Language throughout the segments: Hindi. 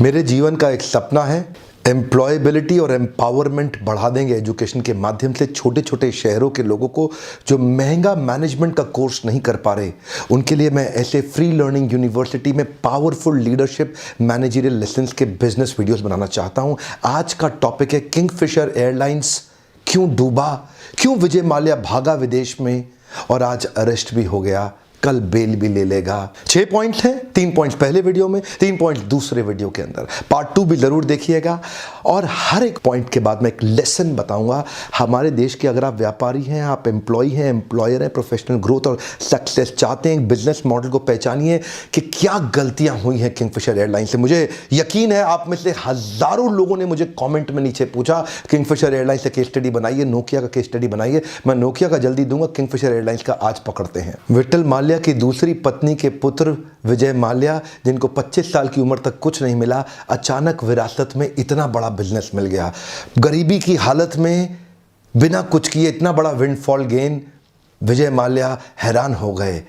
मेरे जीवन का एक सपना है, एम्प्लॉयबिलिटी और एम्पावरमेंट बढ़ा देंगे एजुकेशन के माध्यम से छोटे छोटे शहरों के लोगों को जो महंगा मैनेजमेंट का कोर्स नहीं कर पा रहे, उनके लिए मैं ऐसे फ्री लर्निंग यूनिवर्सिटी में पावरफुल लीडरशिप मैनेजरियल लेसन्स के बिजनेस वीडियोस बनाना चाहता हूं। आज का टॉपिक है किंगफिशर एयरलाइंस क्यों डूबा, क्यों विजय माल्या भागा विदेश में और आज अरेस्ट भी हो गया, कल बेल भी ले लेगा। 6 पॉइंट्स हैं, 3 पॉइंट्स पहले वीडियो में, 3 पॉइंट्स दूसरे वीडियो के अंदर। पार्ट 2 भी जरूर देखिएगा और हर एक पॉइंट के बाद मैं एक लेसन बताऊंगा। हमारे देश के अगर आप व्यापारी हैं, आप एम्प्लॉय हैं, एम्प्लॉयर हैं, प्रोफेशनल ग्रोथ और सक्सेस चाहते हैं, बिजनेस मॉडल को पहचानिए कि क्या गलतियां हुई हैं किंगफिशर एयरलाइन से। मुझे यकीन है आप में से हजारों लोगों ने मुझे कॉमेंट में नीचे पूछा किंगफिशर एयरलाइन से केस स्टडी बनाइए, नोकिया का केस स्टडी बनाइए। मैं नोकिया का जल्दी दूंगा, किंगफिशर एयरलाइंस का आज पकड़ते हैं। विट्ठल माल्या की दूसरी पत्नी के पुत्र विजय माल्या, जिनको 25 साल की उम्र तक कुछ नहीं मिला, अचानक विरासत में इतना बड़ा बिजनेस मिल गया। गरीबी की हालत में बिना कुछ किए इतना बड़ा विंडफॉल गेन, विजय माल्या हैरान हो गए।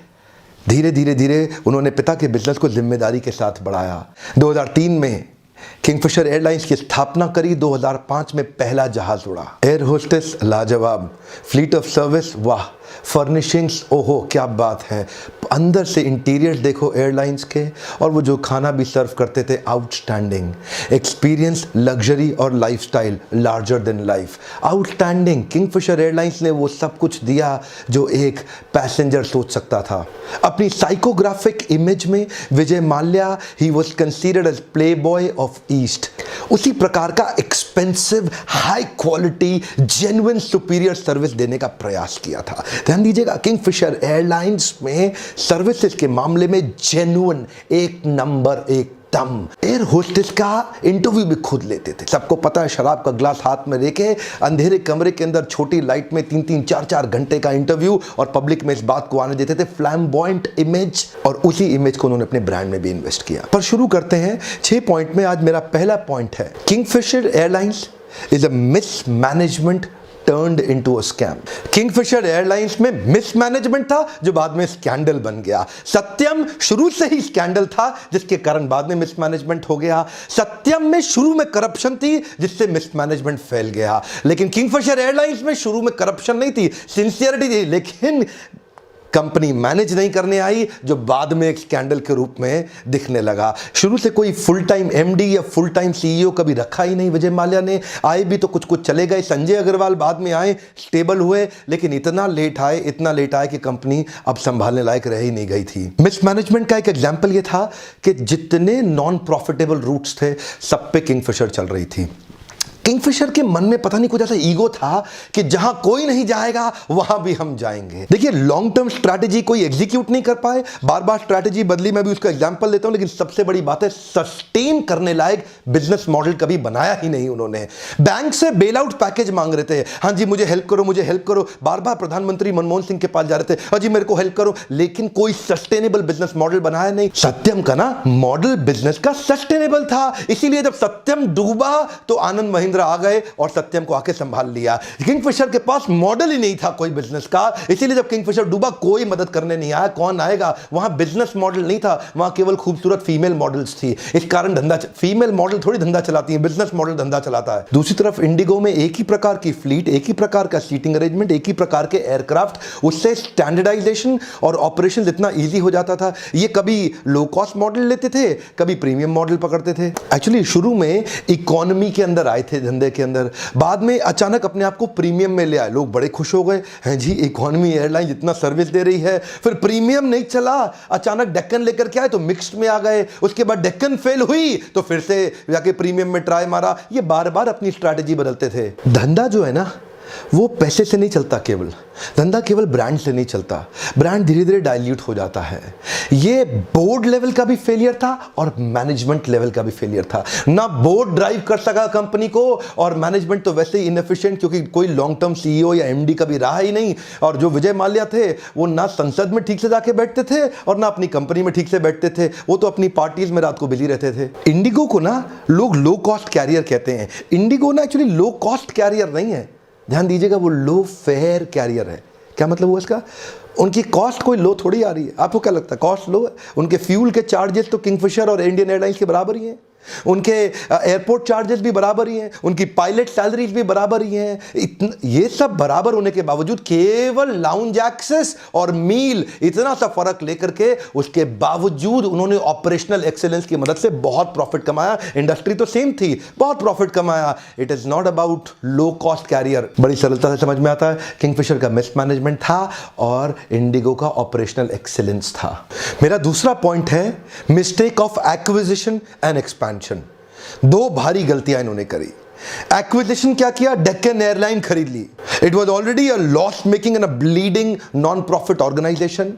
धीरे धीरे उन्होंने पिता के बिजनेस को जिम्मेदारी के साथ बढ़ाया। 2003 में किंगफिशर एयरलाइंस की स्थापना करी, 2005 में पहला जहाज उड़ा। एयर होस्टेस लाजवाब, फ्लीट ऑफ सर्विस वाह, फर्निशिंग्स ओहो क्या बात है, अंदर से इंटीरियर देखो एयरलाइंस के, और वो जो खाना भी सर्व करते थे आउटस्टैंडिंग। एक्सपीरियंस, लग्जरी और lifestyle larger than life, outstanding. Kingfisher airlines ने वो सब कुछ दिया जो एक पैसेंजर सोच सकता था। अपनी साइकोग्राफिक इमेज में Vijay Mallya he was considered as playboy of east. उसी प्रकार का expensive, high quality, genuine superior service देने का प्रयास किया था। ध्यान दीजिएगा, किंगफिशर एयरलाइंस में सर्विसेज के मामले में जेन्युइन, एक नंबर, एक दम। एयर होस्टेस का इंटरव्यू भी खुद लेते थे। सबको पता है, शराब का ग्लास हाथ में लेके अंधेरे कमरे के अंदर छोटी लाइट में 3-3, 4-4 घंटे का इंटरव्यू, और पब्लिक में इस बात को आने देते थे फ्लैम्बॉयंट इमेज, और उसी इमेज को उन्होंने अपने ब्रांड में भी इन्वेस्ट किया। पर शुरू करते हैं 6 पॉइंट में। आज मेरा पहला पॉइंट है, Kingfisher airlines is a mismanagement turned into a scam. Kingfisher airlines में मिसमैनेजमेंट था जो बाद में स्कैंडल बन गया। सत्यम शुरू से ही स्कैंडल था जिसके कारण बाद में मिसमैनेजमेंट हो गया। सत्यम में शुरू में करप्शन थी जिससे मिसमैनेजमेंट फैल गया। लेकिन किंगफिशर एयरलाइंस में शुरू में करप्शन नहीं थी, सिंसियरिटी थी, लेकिन कंपनी मैनेज नहीं करने आई, जो बाद में एक स्कैंडल के रूप में दिखने लगा। शुरू से कोई फुल टाइम एमडी या फुल टाइम सीईओ कभी रखा ही नहीं विजय माल्या ने। आए भी तो कुछ चले गए। संजय अग्रवाल बाद में आए, स्टेबल हुए, लेकिन इतना लेट आए कि कंपनी अब संभालने लायक रह ही नहीं गई थी। मिसमैनेजमेंट का एक एग्जाम्पल यह था कि जितने नॉन प्रॉफिटेबल रूट्स थे सब पे किंगफिशर चल रही थी। किंगफिशर के मन में पता नहीं कुछ ऐसा ईगो था कि जहां कोई नहीं जाएगा वहां भी हम जाएंगे। देखिए, लॉन्ग टर्म स्ट्रैटेजी कोई एग्जीक्यूट नहीं कर पाए, बार बार स्ट्रैटेजी बदली, मैं भी उसका एग्जांपल लेता हूं, लेकिन सबसे बड़ी बात है सस्टेन करने लायक बिजनेस मॉडल कभी बनाया ही नहीं उन्होंने। बैंक से बेल आउट पैकेज मांग रहे थे, हाँ जी मुझे हेल्प करो, मुझे हेल्प करो, बार बार प्रधानमंत्री मनमोहन सिंह के पास जा रहे थे, हाँ जी मेरे को हेल्प करो, लेकिन कोई सस्टेनेबल बिजनेस मॉडल बनाया नहीं। सत्यम का ना मॉडल बिजनेस का सस्टेनेबल था, इसीलिए जब सत्यम डूबा तो आनंद महिंद्रा आ गए और सत्यम को आके संभाल लिया। किंगफिशर के पास मॉडल ही नहीं था कोई बिजनेस का, इसीलिए जब किंगफिशर डूबा कोई मदद करने नहीं आया। कौन आएगा? वहां बिजनेस मॉडल नहीं था, वहां केवल खूबसूरत फीमेल मॉडल्स थी। इस कारण फीमेल मॉडल थोड़ी धंधा चलाती है, बिजनेस मॉडल धंधा चलाता है। दूसरी तरफ इंडिगो में एक ही प्रकार की फ्लीट, एक ही प्रकार का सीटिंग अरेंजमेंट, एक ही प्रकार के एयरक्राफ्ट, उससे स्टैंडर्डाइजेशन और ऑपरेशन इतना ईजी हो जाता था। ये कभी लो कॉस्ट मॉडल लेते थे, कभी प्रीमियम मॉडल पकड़ते थे। एक्चुअली शुरू में इकोनॉमी के अंदर आए थे धंधे के अंदर, बाद में अचानक अपने आप को प्रीमियम में ले आए। लोग बड़े खुश हो गए, हैं जी इकोनॉमी एयरलाइन इतना सर्विस दे रही है। फिर प्रीमियम नहीं चला, अचानक डेक्कन लेकर के आए तो मिक्स्ड में आ गए। उसके बाद डेक्कन फेल हुई तो फिर से जाके प्रीमियम में ट्राई मारा। ये बार बार अपनी स्ट्रैटेजी बदलते थे। धंधा जो है ना वो पैसे से नहीं चलता, केवल धंधा केवल ब्रांड से नहीं चलता, ब्रांड धीरे धीरे डाइल्यूट हो जाता है। ये बोर्ड लेवल का भी फेलियर था और मैनेजमेंट लेवल का भी फेलियर था। ना बोर्ड ड्राइव कर सका कंपनी को, और मैनेजमेंट तो वैसे ही इनएफिशिएंट, क्योंकि कोई लॉन्ग टर्म सीईओ या एमडी कभी रहा ही नहीं। और जो विजय माल्या थे वो ना संसद में ठीक से जाके बैठते थे और ना अपनी कंपनी में ठीक से बैठते थे, वो तो अपनी पार्टीज में रात को बिजी रहते थे। इंडिगो को ना लोग लो कॉस्ट कैरियर कहते हैं। इंडिगो ना एक्चुअली लो कॉस्ट कैरियर नहीं है, ध्यान दीजिएगा, वो लो फेयर कैरियर है। क्या मतलब हुआ इसका? उनकी कॉस्ट कोई लो थोड़ी आ रही है। आपको क्या लगता है कॉस्ट लो है? उनके फ्यूल के चार्जेस तो किंगफिशर और इंडियन एयरलाइंस के बराबर ही हैं। उनके एयरपोर्ट चार्जेस भी बराबर ही हैं, उनकी पायलट सैलरीज भी बराबर ही हैं। ये सब बराबर होने के बावजूद केवल लाउंज एक्सेस और मील इतना सा फर्क लेकर के उसके बावजूद उन्होंने ऑपरेशनल एक्सीलेंस की मदद से बहुत प्रॉफिट कमाया। इंडस्ट्री तो सेम थी, बहुत प्रॉफिट कमाया। It is not about low cost carrier. बड़ी सरलता से समझ में आता है, किंगफिशर का मिसमैनेजमेंट था और इंडिगो का ऑपरेशनल एक्सीलेंस था। मेरा दूसरा पॉइंट है mistake of acquisition and expansion. दो भारी गलतियां इन्होंने करी। एक्विजिशन क्या किया? डेक्कन एयरलाइन खरीद ली। It was already a loss making and a bleeding non profit organisation.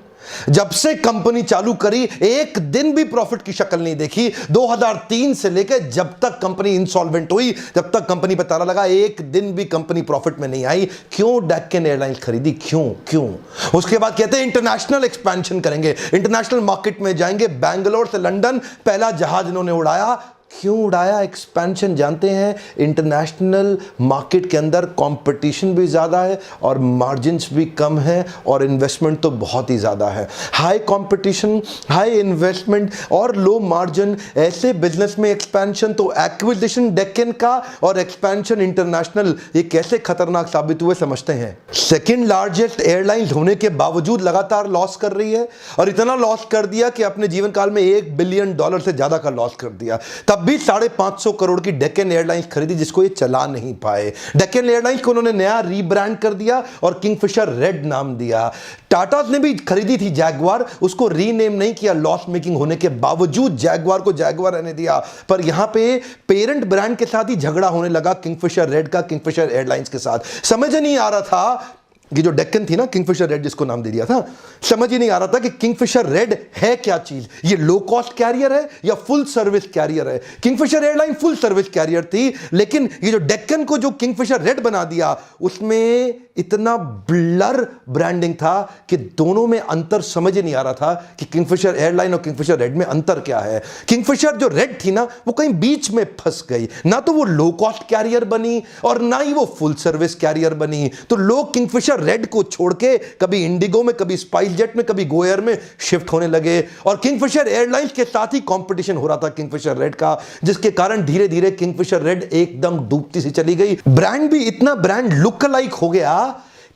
जब से कंपनी चालू करी एक दिन भी प्रॉफिट की शक्ल नहीं देखी। 2003 से लेकर जब तक कंपनी इंसॉल्वेंट हुई, जब तक कंपनी पे ताला लगा, एक दिन भी कंपनी प्रॉफिट में नहीं आई। क्यों डेक्कन एयरलाइंस खरीदी? क्यों? उसके बाद कहते हैं इंटरनेशनल एक्सपेंशन करेंगे, इंटरनेशनल मार्केट में जाएंगे। बैंगलोर से लंदन पहला जहाज इन्होंने उड़ाया। क्यों उड़ाया? एक्सपेंशन। जानते हैं इंटरनेशनल मार्केट के अंदर कंपटीशन भी ज़्यादा है और मार्जिन्स भी कम है और इन्वेस्टमेंट तो बहुत ही ज़्यादा है। हाई कंपटीशन, हाई इन्वेस्टमेंट और लो मार्जिन, ऐसे बिजनेस में एक्सपेंशन तो एक्विजिशन डेक्कन का और एक्सपेंशन इंटरनेशनल, ये कैसे खतरनाक साबित हुए समझते हैं। सेकेंड लार्जेस्ट एयरलाइंस होने के बावजूद लगातार लॉस कर रही है और इतना लॉस कर दिया कि अपने जीवन काल में $1 बिलियन से ज़्यादा का लॉस कर दिया। तब भी 550 करोड़ की डेक्कन एयरलाइंस खरीदी जिसको ये चला नहीं पाए। डेक्कन एयरलाइंस को उन्होंने नया रीब्रांड कर दिया और किंगफिशर रेड नाम दिया। टाटा ने भी खरीदी थी जैगवार, उसको रीनेम नहीं किया। लॉस मेकिंग होने के बावजूद जैगवार को जैगवार रहने दिया। पर यहां पे पेरेंट ब्रांड के साथ ही झगड़ा होने लगा किंगफिशर रेड का किंगफिशर एयरलाइंस के साथ। समझ नहीं आ रहा था, ये जो डेक्कन थी ना, किंगफिशर रेड जिसको नाम दे दिया था, समझ ही नहीं आ रहा था कि किंगफिशर रेड है क्या चीज। ये लो कॉस्ट कैरियर है या फुल सर्विस कैरियर है? Kingfisher airline full service carrier थी, लेकिन ये जो डेक्कन को जो किंगफिशर रेड बना दिया उसमें इतना ब्लर ब्रांडिंग था कि दोनों में अंतर समझ ही नहीं आ रहा था कि किंगफिशर एयरलाइन और किंगफिशर रेड में अंतर क्या है। किंगफिशर जो रेड थी ना, वो कहीं बीच में फंस गई। ना तो वो लो कॉस्ट कैरियर बनी और ना ही वो फुल सर्विस कैरियर बनी। तो लोग किंगफिशर रेड को छोड़ के कभी इंडिगो में, कभी स्पाइस जेट में, कभी गो एयर में शिफ्ट होने लगे और किंगफिशर एयरलाइंस के साथ ही कंपटीशन हो रहा था किंगफिशर रेड का, जिसके कारण धीरे धीरे किंगफिशर रेड एकदम डूबती सी चली गई। ब्रांड भी इतना ब्रांड लुक लाइक हो गया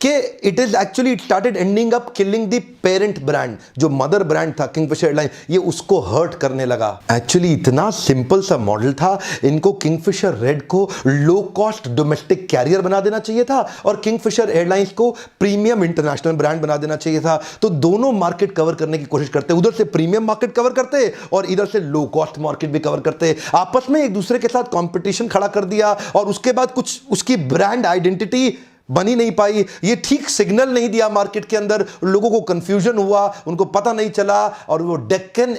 कि it started ending up killing the parent brand. जो मदर ब्रांड था किंगफिशर एयरलाइन, ये उसको हर्ट करने लगा। एक्चुअली इतना सिंपल सा मॉडल था, इनको किंगफिशर रेड को लो कॉस्ट डोमेस्टिक कैरियर बना देना चाहिए था और किंगफिशर एयरलाइंस को प्रीमियम इंटरनेशनल ब्रांड बना देना चाहिए था। तो दोनों मार्केट कवर करने की कोशिश करते, उधर से प्रीमियम मार्केट कवर करते और इधर से लो कॉस्ट मार्केट भी कवर करते। आपस में एक दूसरे के साथ कॉम्पिटिशन खड़ा कर दिया और उसके बाद कुछ उसकी ब्रांड आइडेंटिटी बनी नहीं पाई। ये ठीक सिग्नल नहीं दिया मार्केट के अंदर, लोगों को कंफ्यूजन हुआ, उनको पता नहीं चला और वो डेक्कन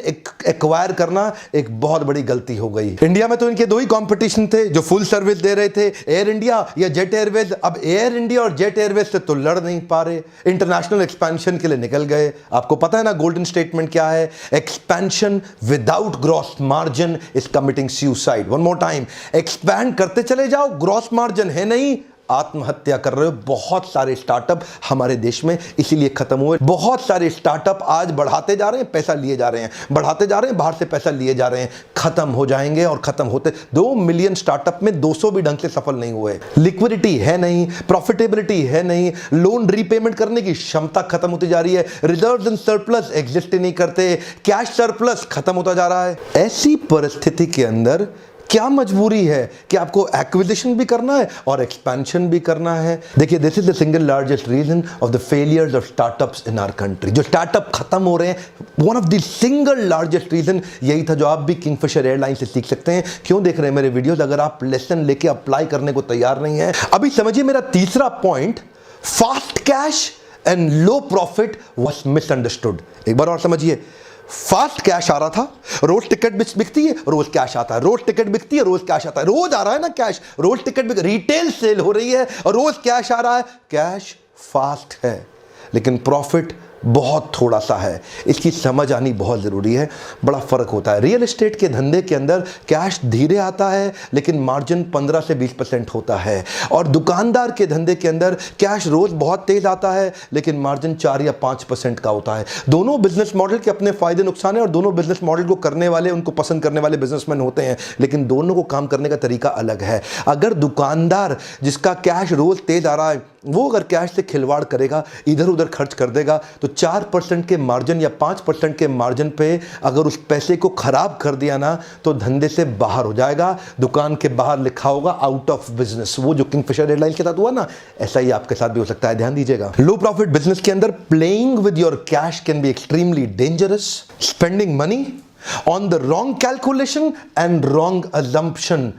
एक्वायर करना एक बहुत बड़ी गलती हो गई। इंडिया में तो इनके दो ही कंपटीशन थे जो फुल सर्विस दे रहे थे, एयर इंडिया या जेट एयरवेज। अब एयर इंडिया और जेट एयरवेज से तो लड़ नहीं पा रहे, इंटरनेशनल एक्सपेंशन के लिए निकल गए। आपको पता है ना गोल्डन स्टेटमेंट क्या है? Expansion without gross margin is committing suicide. One more time, expand करते चले जाओ, ग्रॉस मार्जिन है नहीं, आत्महत्या कर रहे हो। बहुत सारे स्टार्टअप हमारे देश में इसीलिए खत्म हुए। बहुत सारे स्टार्टअप आज बढ़ाते जा रहे हैं, पैसा लिए जा रहे हैं, बढ़ाते जा रहे हैं, बाहर से पैसा लिए जा रहे हैं, खत्म हो जाएंगे। और खत्म होते 2 मिलियन स्टार्टअप में 200 भी ढंग से सफल नहीं हुए। लिक्विडिटी है नहीं, प्रॉफिटेबिलिटी है नहीं, लोन रीपेमेंट करने की क्षमता खत्म होती जा रही है, रिजर्व्स एंड सरप्लस एग्जिस्ट ही नहीं करते, कैश सरप्लस खत्म होता जा रहा है। ऐसी परिस्थिति के अंदर क्या मजबूरी है कि आपको एक्विजिशन भी करना है और एक्सपेंशन भी करना है। देखिए, this is the single largest reason of the failures of startups in our country. जो स्टार्टअप खत्म हो रहे हैं, one of the single largest reason यही था, जो आप भी किंगफिशर एयरलाइन से सीख सकते हैं। क्यों देख रहे हैं मेरे वीडियोस? अगर आप लेसन लेके अप्लाई करने को तैयार नहीं है। अभी समझिए मेरा तीसरा point, fast cash and low profit was misunderstood. एक बार और समझिए, फास्ट कैश आ रहा था, रोज टिकट बिकती है, रोज कैश आता है, रोज टिकट बिकती है, रोज कैश आता है, रोज आ रहा है ना कैश, रोज टिकट बिक, रिटेल सेल हो रही है और रोज कैश आ रहा है, कैश फास्ट है, लेकिन प्रॉफिट बहुत थोड़ा सा है। इसकी समझ आनी बहुत ज़रूरी है। बड़ा फ़र्क होता है। रियल एस्टेट के धंधे के अंदर कैश धीरे आता है लेकिन मार्जिन 15 से 20% होता है, और दुकानदार के धंधे के अंदर कैश रोज़ बहुत तेज़ आता है लेकिन मार्जिन 4 या 5% का होता है। दोनों बिजनेस मॉडल के अपने फ़ायदे नुकसान हैं और दोनों बिजनेस मॉडल को करने वाले, उनको पसंद करने वाले बिजनेसमैन होते हैं, लेकिन दोनों को काम करने का तरीका अलग है। अगर दुकानदार जिसका कैश रोज़ तेज़ आ रहा है वो अगर कैश से खिलवाड़ करेगा, इधर उधर खर्च कर देगा, तो 4% के मार्जिन या 5% के मार्जिन पे अगर उस पैसे को खराब कर दिया ना तो धंधे से बाहर हो जाएगा। दुकान के बाहर लिखा होगा आउट ऑफ बिजनेस। वो जो किंगफिशर एयरलाइंस के साथ हुआ ना, ऐसा ही आपके साथ भी हो सकता है। ध्यान दीजिएगा, लो प्रॉफिट बिजनेस के अंदर playing with your cash can be extremely dangerous. Spending money on the wrong calculation and wrong assumption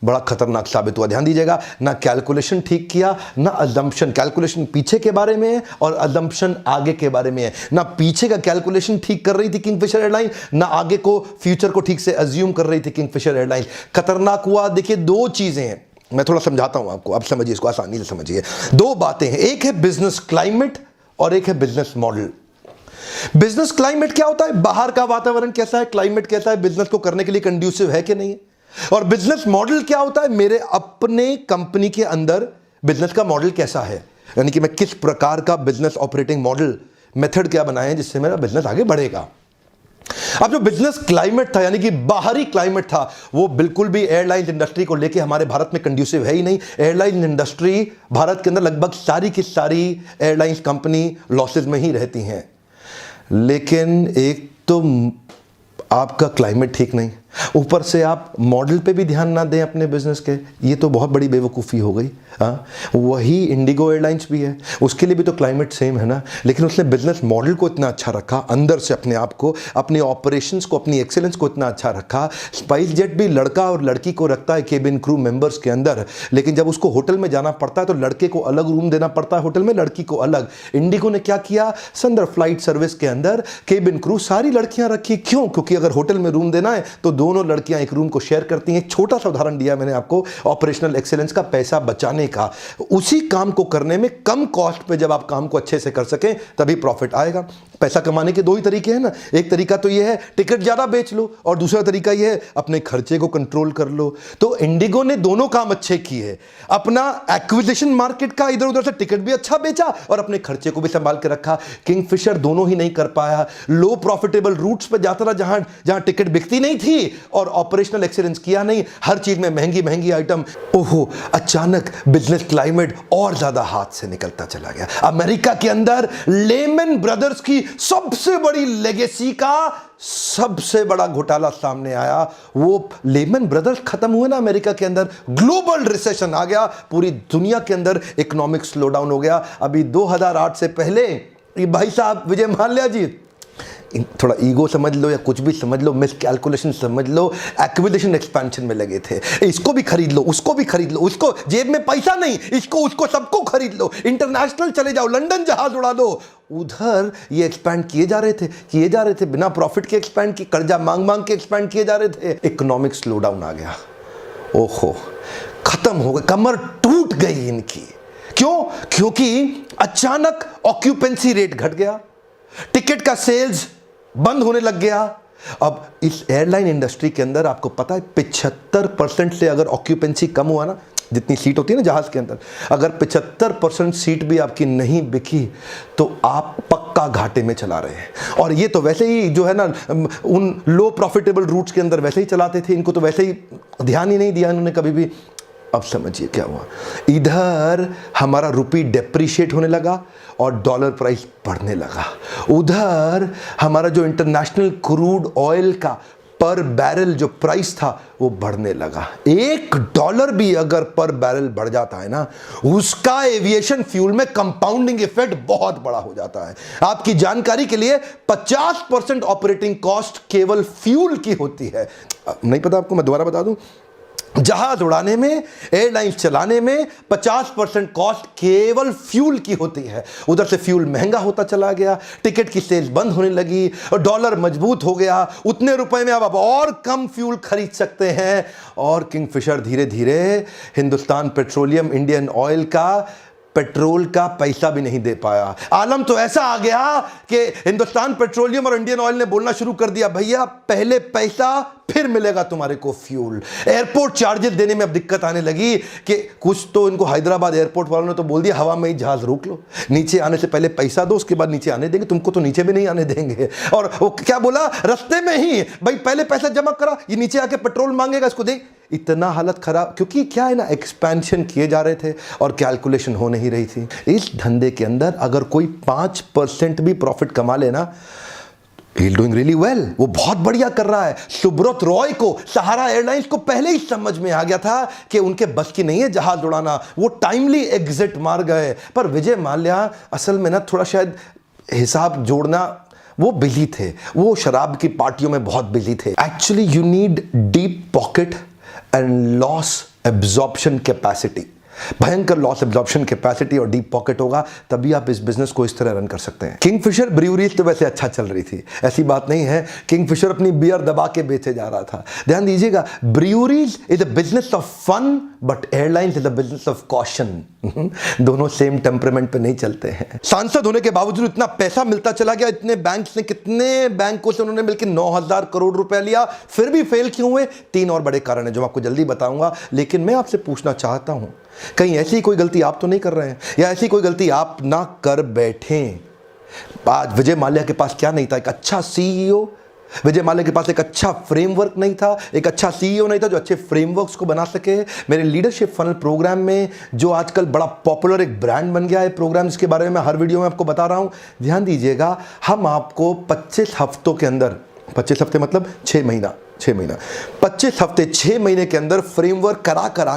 बड़ा खतरनाक साबित हुआ। ध्यान दीजिएगा, ना कैलकुलेशन ठीक किया ना अजम्पशन। कैलकुलेशन पीछे के बारे में है और अजम्पशन आगे के बारे में है। ना पीछे का कैलकुलेशन ठीक कर रही थी किंगफिशर एयरलाइन, ना आगे को फ्यूचर को ठीक से अज्यूम कर रही थी किंगफिशर एयरलाइन। खतरनाक हुआ। देखिए, दो चीजें हैं, मैं थोड़ा समझाता हूं आपको, अब समझिए इसको, आसानी से समझिए। दो बातें हैं, एक है बिजनेस क्लाइमेट और एक है बिजनेस मॉडल। बिजनेस क्लाइमेट क्या होता है? बाहर का वातावरण कैसा है, क्लाइमेट कैसा है, बिजनेस को करने के लिए कंड्यूसिव है कि नहीं है। और बिजनेस मॉडल क्या होता है? मेरे अपने कंपनी के अंदर बिजनेस का मॉडल कैसा है, यानी कि मैं किस प्रकार का बिजनेस ऑपरेटिंग मॉडल, मेथड क्या बनाए हैं जिससे मेरा बिजनेस आगे बढ़ेगा। अब जो बिजनेस क्लाइमेट था, यानी कि बाहरी क्लाइमेट था, वो बिल्कुल भी एयरलाइन इंडस्ट्री को लेके हमारे भारत में कंड्यूसिव है ही नहीं। एयरलाइन इंडस्ट्री भारत के अंदर लगभग सारी की सारी एयरलाइंस कंपनी लॉसेज में ही रहती हैं। लेकिन एक तो आपका क्लाइमेट ठीक नहीं, ऊपर से आप मॉडल पे भी ध्यान ना दें अपने बिजनेस के, ये तो बहुत बड़ी बेवकूफ़ी हो गई। वही इंडिगो एयरलाइंस भी है, उसके लिए भी तो क्लाइमेट सेम है ना, लेकिन उसने बिजनेस मॉडल को इतना अच्छा रखा, अंदर से अपने आप को, अपने ऑपरेशंस को, अपनी एक्सेलेंस को इतना अच्छा रखा। स्पाइस जेट भी लड़का और लड़की को रखता है केबिन क्रू मेंबर्स के अंदर, लेकिन जब उसको होटल में जाना पड़ता है तो लड़के को अलग रूम देना पड़ता है होटल में, लड़की को अलग। इंडिगो ने क्या किया, संदर फ्लाइट सर्विस के अंदर केबिन क्रू सारी लड़कियां रखी। क्यों? क्योंकि अगर होटल में रूम देना है तो दोनों लड़कियां एक रूम को शेयर करती हैं। छोटा सा उदाहरण दिया मैंने आपको ऑपरेशनल एक्सेलेंस का, पैसा बचाने का। उसी काम को करने में कम कॉस्ट पे जब आप काम को अच्छे से कर सकें तभी प्रॉफिट आएगा। पैसा कमाने के दो ही तरीके हैं ना, एक तरीका तो यह है टिकट ज्यादा बेच लो और दूसरा तरीका यह है अपने खर्चे को कंट्रोल कर लो। तो इंडिगो ने दोनों काम अच्छे किए, अपना एक्विजिशन मार्केट का इधर उधर से टिकट भी अच्छा बेचा और अपने खर्चे को भी संभाल के रखा। किंगफिशर दोनों ही नहीं कर पाया, लो प्रॉफिटेबल रूट्स पे जाता रहा जहां जहां टिकट बिकती नहीं थी और ऑपरेशनल एक्सीलेंस किया नहीं, हर चीज में महंगी महंगी आइटम। ओहो, अचानक बिजनेस क्लाइमेट और ज्यादा हाथ से निकलता चला गया। अमेरिका के अंदर लेमन ब्रदर्स की सबसे बड़ी लेगेसी का सबसे बड़ा घोटाला सामने आया। वो लेमन ब्रदर्स खत्म हुए ना अमेरिका के अंदर, ग्लोबल रिसेशन आ गया, पूरी दुनिया के अंदर इकोनॉमिक स्लोडाउन हो गया। अभी 2008 से पहले ये भाई साहब विजय माल्या जी, थोड़ा ईगो समझ लो या कुछ भी समझ लो, मिस कैलकुलेशन समझ लो, एक्विजिशन एक्सपेंशन में लगे थे। इसको भी खरीद लो, उसको भी खरीद लो, उसको जेब में पैसा नहीं, इसको उसको सबको खरीद लो, इंटरनेशनल चले जाओ, लंदन जहाज उड़ा दो। उधर ये एक्सपैंड किए जा रहे थे बिना प्रॉफिट के एक्सपैंड किए, कर्जा मांग मांग के एक्सपैंड किए जा रहे थे। इकोनॉमिक स्लोडाउन आ गया, ओहो खत्म हो गए, कमर टूट गई इनकी। क्यों? क्योंकि अचानक ऑक्यूपेंसी रेट घट गया, टिकट का सेल्स बंद होने लग गया। अब इस एयरलाइन इंडस्ट्री के अंदर आपको पता है 75% से अगर ऑक्यूपेंसी कम हुआ ना, जितनी सीट होती है ना जहाज के अंदर, अगर 75% सीट भी आपकी नहीं बिकी तो आप पक्का घाटे में चला रहे हैं। और ये तो वैसे ही जो है ना उन लो प्रॉफिटेबल रूट्स के अंदर वैसे ही चलाते थे, इनको तो वैसे ही ध्यान ही नहीं दिया इन्होंने कभी भी। अब समझिए क्या हुआ, इधर हमारा रुपी डेप्रिशिएट होने लगा और डॉलर प्राइस बढ़ने लगा, उधर हमारा जो इंटरनेशनल क्रूड ऑयल का पर बैरल जो प्राइस था वो बढ़ने लगा। $1 भी अगर पर बैरल बढ़ जाता है ना, उसका एविएशन फ्यूल में कंपाउंडिंग इफेक्ट बहुत बड़ा हो जाता है। आपकी जानकारी के लिए 50% ऑपरेटिंग कॉस्ट केवल फ्यूल की होती है। नहीं पता आपको, मैं दोबारा बता दूं, जहाज उड़ाने में, एयरलाइंस चलाने में 50% कॉस्ट केवल फ्यूल की होती है। उधर से फ्यूल महंगा होता चला गया, टिकट की सेल्स बंद होने लगी और डॉलर मजबूत हो गया। उतने रुपए में अब और कम फ्यूल खरीद सकते हैं और किंगफिशर धीरे धीरे हिंदुस्तान पेट्रोलियम इंडियन ऑयल का पेट्रोल का पैसा भी नहीं दे पाया। आलम तो ऐसा आ गया कि हिंदुस्तान पेट्रोलियम और इंडियन ऑयल ने बोलना शुरू कर दिया, भैया पहले पैसा फिर मिलेगा तुम्हारे को फ्यूल। एयरपोर्ट चार्जेस देने में अब दिक्कत आने लगी कि कुछ तो इनको हैदराबाद एयरपोर्ट वालों ने तो बोल दिया, हवा में ही जहाज रोक लो, नीचे आने से पहले पैसा दो, उसके बाद नीचे आने देंगे, तुमको तो नीचे भी नहीं आने देंगे। और वो क्या बोला, रास्ते में ही भाई पहले पैसा जमा करा, ये नीचे आके पेट्रोल मांगेगा, इसको दे। इतना हालत खराब, क्योंकि क्या है ना, एक्सपेंशन किए जा रहे थे और कैलकुलेशन हो नहीं रही थी। इस धंधे के अंदर अगर कोई 5% भी प्रॉफिट कमा लेना, he is doing really well, वो बहुत बढ़िया कर रहा है। सुब्रत रॉय को, सहारा एयरलाइंस को पहले ही समझ में आ गया था कि उनके बस की नहीं है जहाज उड़ाना, वो टाइमली एग्जिट मार गए। पर विजय माल्या असल में ना थोड़ा शायद हिसाब जोड़ना, वो बिजी थे, वो शराब की पार्टियों में बहुत बिजी थे। Actually you need deep pocket and loss absorption capacity. भयंकर लॉस एब्जॉर्प्शन कैपेसिटी और डीप पॉकेट होगा, तभी आप इस बिजनेस को इस तरह रन कर सकते हैं। किंगफिशर ब्रूअरीज तो वैसे अच्छा चल रही थी, ऐसी बात नहीं है। किंगफिशर अपनी बियर दबा के बेचे जा रहा था। ध्यान दीजिएगा, breweries is a business of fun but airlines is a business of caution. दोनों सेम टेम्परामेंट पे नहीं चलते हैं। सांसद होने के बावजूद इतना पैसा मिलता चला गया, इतने बैंक ने, कितने बैंकों से उन्होंने मिलकर 9,000 करोड़ रुपए लिया, फिर भी फेल क्यों हुए? 3 और बड़े कारण है जो आपको जल्दी बताऊंगा। लेकिन मैं आपसे पूछना चाहता हूं, कहीं ऐसी कोई गलती आप तो नहीं कर रहे हैं, या ऐसी कोई गलती आप ना कर बैठें? आज विजय माल्या के पास क्या नहीं था? एक अच्छा सीईओ। विजय माल्या के पास एक अच्छा फ्रेमवर्क नहीं था, एक अच्छा सीईओ नहीं था जो अच्छे फ्रेमवर्क्स को बना सके। मेरे लीडरशिप फनल प्रोग्राम में, जो आजकल बड़ा पॉपुलर एक ब्रांड बन गया है प्रोग्राम, जिसके बारे में मैं हर वीडियो में आपको बता रहा हूं, ध्यान दीजिएगा, हम आपको 25 हफ्तों के अंदर, 25 हफ्ते मतलब 6 महीना, 25 हफ्ते 6 महीने के अंदर फ्रेमवर्क करा करा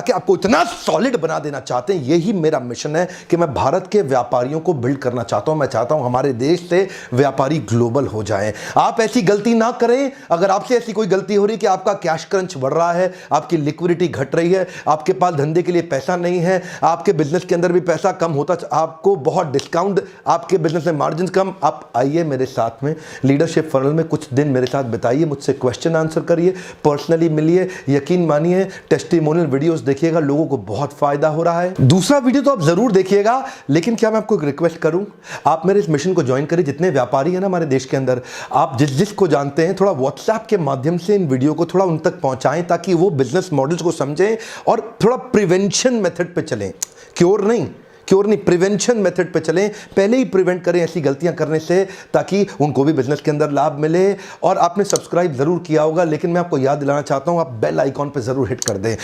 के आपको इतना सॉलिड बना देना चाहते हैं। यही मेरा मिशन है कि मैं भारत के व्यापारियों को बिल्ड करना चाहता हूं। मैं चाहता हूं हमारे देश से व्यापारी ग्लोबल हो जाएं। आप ऐसी गलती ना करें। अगर आपसे ऐसी कोई गलती हो रही कि आपका कैश क्रंच बढ़ रहा है, आपकी लिक्विडिटी घट रही है, आपके पास धंधे के लिए पैसा नहीं है, आपके बिजनेस के अंदर भी पैसा कम होता, आपको बहुत डिस्काउंट, आपके बिजनेस में मार्जिन कम, आप आइए मेरे साथ में लीडरशिप फनल में कुछ दिन मेरे साथ बिताइए, मुझसे क्वेश्चन आंसर करिए, पर्सनली मिलिए। यकीन मानिए, टेस्टिमोनियल वीडियोस देखिएगा, लोगों को बहुत फायदा हो रहा है। दूसरा वीडियो तो आप जरूर देखिएगा, लेकिन क्या मैं आपको एक रिक्वेस्ट करूं, आप मेरे इस मिशन को ज्वाइन करिए। जितने व्यापारी हैं ना हमारे देश के अंदर, आप जिसको जानते हैं, थोड़ा व्हाट्सएप के माध्यम से इन वीडियो को थोड़ा उन तक पहुंचाएं, ताकि वो बिजनेस मॉडल्स को समझें और थोड़ा प्रिवेंशन मेथड पे चलें। क्योर नहीं, प्रिवेंशन मेथड पे चलें। पहले ही प्रिवेंट करें ऐसी गलतियां करने से, ताकि उनको भी बिजनेस के अंदर लाभ मिले। और आपने सब्सक्राइब जरूर किया होगा, लेकिन मैं आपको याद दिलाना चाहता हूं, आप बेल आइकॉन पे जरूर हिट कर दें,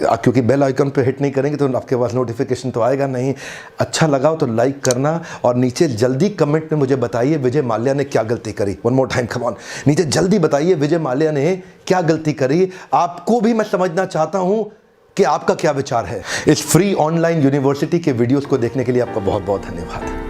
क्योंकि बेल आइकॉन पे हिट नहीं करेंगे तो आपके पास नोटिफिकेशन तो आएगा नहीं। अच्छा लगा हो तो लाइक करना, और नीचे जल्दी कमेंट में मुझे बताइए विजय माल्या ने क्या गलती करी। One more time, come on, नीचे जल्दी बताइए विजय माल्या ने क्या गलती करी। आपको भी मैं समझना चाहता हूं कि आपका क्या विचार है। इस फ्री ऑनलाइन यूनिवर्सिटी के वीडियोस को देखने के लिए आपका बहुत बहुत धन्यवाद।